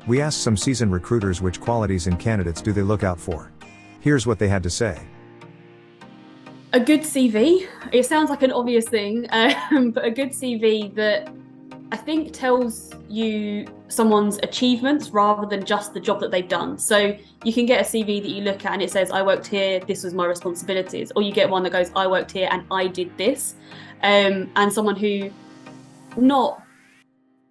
We asked some seasoned recruiters which qualities in candidates do they look out for. Here's what they had to say. A good CV. It sounds like an obvious thing, but a good CV that I think tells you someone's achievements rather than just the job that they've done. So you can get a CV that you look at and it says, I worked here, this was my responsibilities. Or you get one that goes, I worked here and I did this. And someone who, not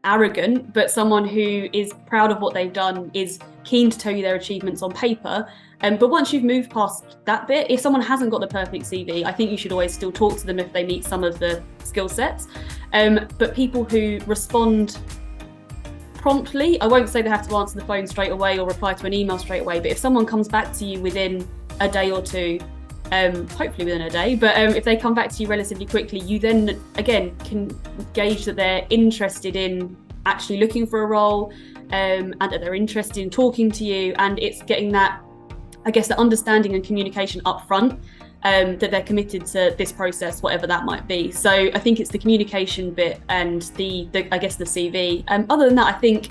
arrogant, but someone who is proud of what they've done, is keen to tell you their achievements on paper. But once you've moved past that bit, if someone hasn't got the perfect CV, I think you should always still talk to them if they meet some of the skill sets. But people who respond promptly, I won't say they have to answer the phone straight away or reply to an email straight away, but if someone comes back to you within a day or two, hopefully within a day, but if they come back to you relatively quickly, you then again can gauge that they're interested in actually looking for a role, and that they're interested in talking to you, and it's getting that, I guess, the understanding and communication up front, that they're committed to this process, whatever that might be. So I think it's the communication bit and the I guess the CV. Other than that, I think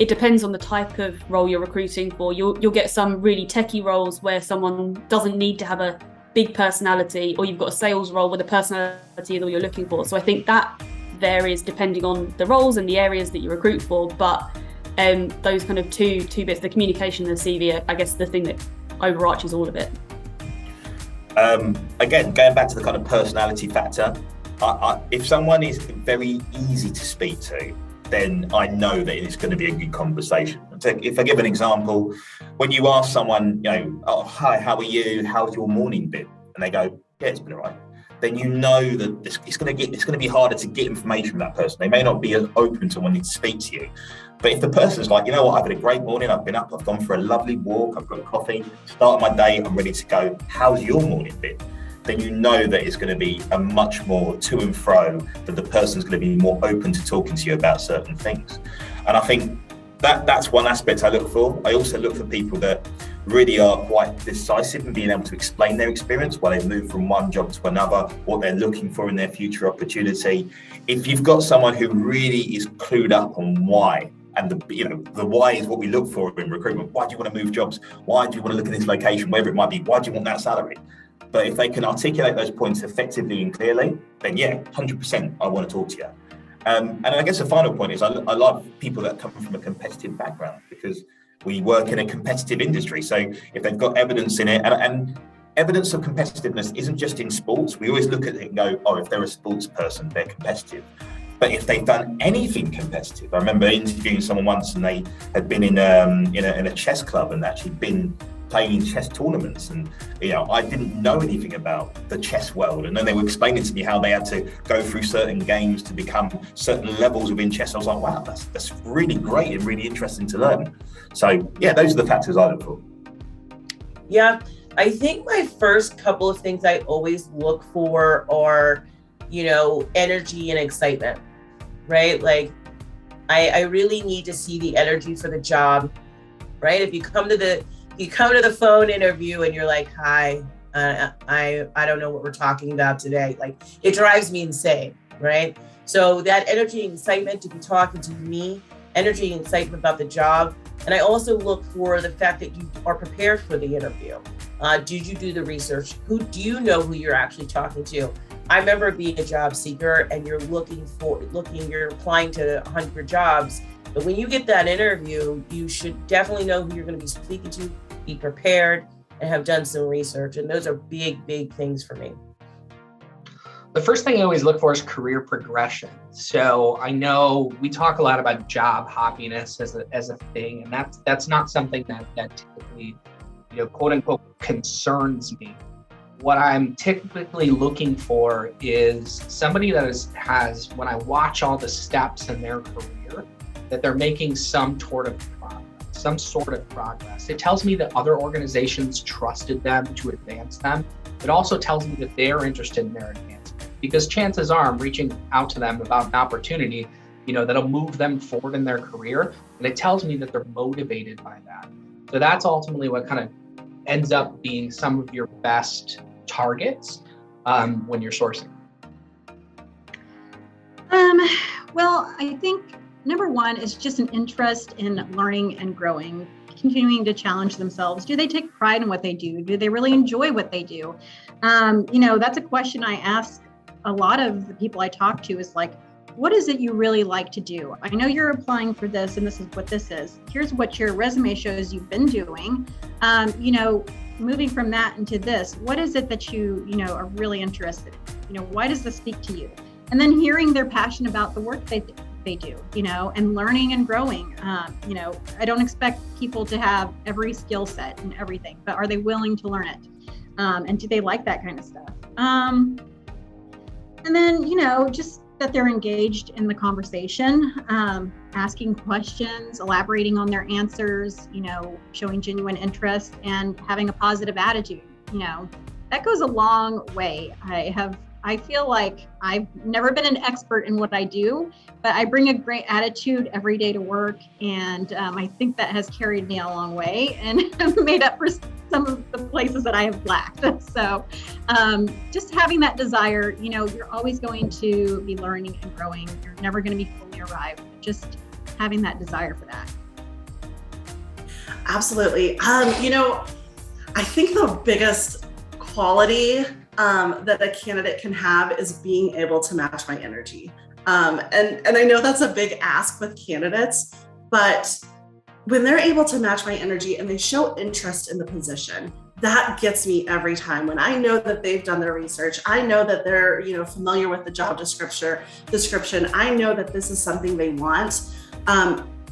it depends on the type of role you're recruiting for. You'll get some really techie roles where someone doesn't need to have a big personality, or you've got a sales role where the personality is all you're looking for. So I think that varies depending on the roles and the areas that you recruit for. But those kind of two bits, the communication and the CV, are, I guess, the thing that overarches all of it. Again, going back to the kind of personality factor, if someone is very easy to speak to, then I know that it's going to be a good conversation. If I give an example, when you ask someone, oh, hi, how are you? How's your morning been? And they go, yeah, it's been all right. Then you know that it's going to be harder to get information from that person. They may not be as open to wanting to speak to you. But if the person's like, you know what, I've had a great morning, I've been up, I've gone for a lovely walk, I've got coffee, start my day, I'm ready to go. How's your morning been? Then you know that it's going to be a much more to and fro, that the person's going to be more open to talking to you about certain things. And I think that's one aspect I look for. I also look for people that really are quite decisive in being able to explain their experience while they move from one job to another, what they're looking for in their future opportunity. If you've got someone who really is clued up on why, and the why is what we look for in recruitment. Why do you want to move jobs? Why do you want to look at this location, wherever it might be? Why do you want that salary? But if they can articulate those points effectively and clearly, then yeah, 100% I want to talk to you. And I guess the final point is I love people that come from a competitive background, because we work in a competitive industry. So if they've got evidence in it, and evidence of competitiveness isn't just in sports. We always look at it and go, oh, if they're a sports person, they're competitive. But if they've done anything competitive, I remember interviewing someone once, and they had been in a chess club and actually been playing in chess tournaments, and I didn't know anything about the chess world, and then they were explaining to me how they had to go through certain games to become certain levels within chess. I was like, wow, that's really great and really interesting to learn. So yeah, those are the factors I look for. Yeah, I think my first couple of things I always look for are, energy and excitement, right? Like I really need to see the energy for the job, right? If you come to the phone interview and you're like, hi, I don't know what we're talking about today. Like, it drives me insane, right? So that energy and excitement to be talking to me, energy and excitement about the job. And I also look for the fact that you are prepared for the interview. Did you do the research? Do you know who you're actually talking to? I remember being a job seeker and you're you're applying to 100 jobs. But when you get that interview, you should definitely know who you're going to be speaking to, be prepared, and have done some research. And those are big, big things for me. The first thing I always look for is career progression. So I know we talk a lot about job hoppiness as a thing, and that's not something that typically, quote unquote, concerns me. What I'm typically looking for is somebody that has, when I watch all the steps in their career, that they're making some sort of progress. It tells me that other organizations trusted them to advance them. It also tells me that they're interested in their advancement, because chances are I'm reaching out to them about an opportunity, that'll move them forward in their career. And it tells me that they're motivated by that. So that's ultimately what kind of ends up being some of your best targets when you're sourcing. Well, I think Number one is just an interest in learning and growing, continuing to challenge themselves. Do they take pride in what they do? Do they really enjoy what they do? That's a question I ask a lot of the people I talk to, is like, what is it you really like to do? I know you're applying for this and this is what this is. Here's what your resume shows you've been doing. Moving from that into this, what is it that you are really interested in? Why does this speak to you? And then hearing their passion about the work they do, and learning and growing. I don't expect people to have every skill set and everything, but are they willing to learn it? And do they like that kind of stuff? And then, just that they're engaged in the conversation, asking questions, elaborating on their answers, showing genuine interest and having a positive attitude. That goes a long way. I feel like I've never been an expert in what I do, but I bring a great attitude every day to work. And I think that has carried me a long way and made up for some of the places that I have lacked. So just having that desire, you're always going to be learning and growing. You're never going to be fully arrived. Just having that desire for that. Absolutely. I think the biggest quality that a candidate can have is being able to match my energy. And I know that's a big ask with candidates, but when they're able to match my energy and they show interest in the position, that gets me every time. When I know that they've done their research, I know that they're, familiar with the job description. I know that this is something they want.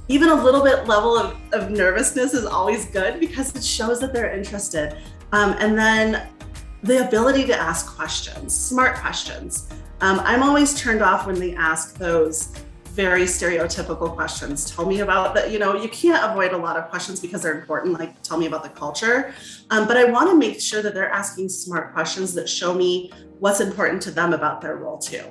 Even a little bit level of nervousness is always good because it shows that they're interested. And then the ability to ask questions, smart questions. I'm always turned off when they ask those very stereotypical questions. Tell me about that. You can't avoid a lot of questions because they're important, like tell me about the culture. But I want to make sure that they're asking smart questions that show me what's important to them about their role too.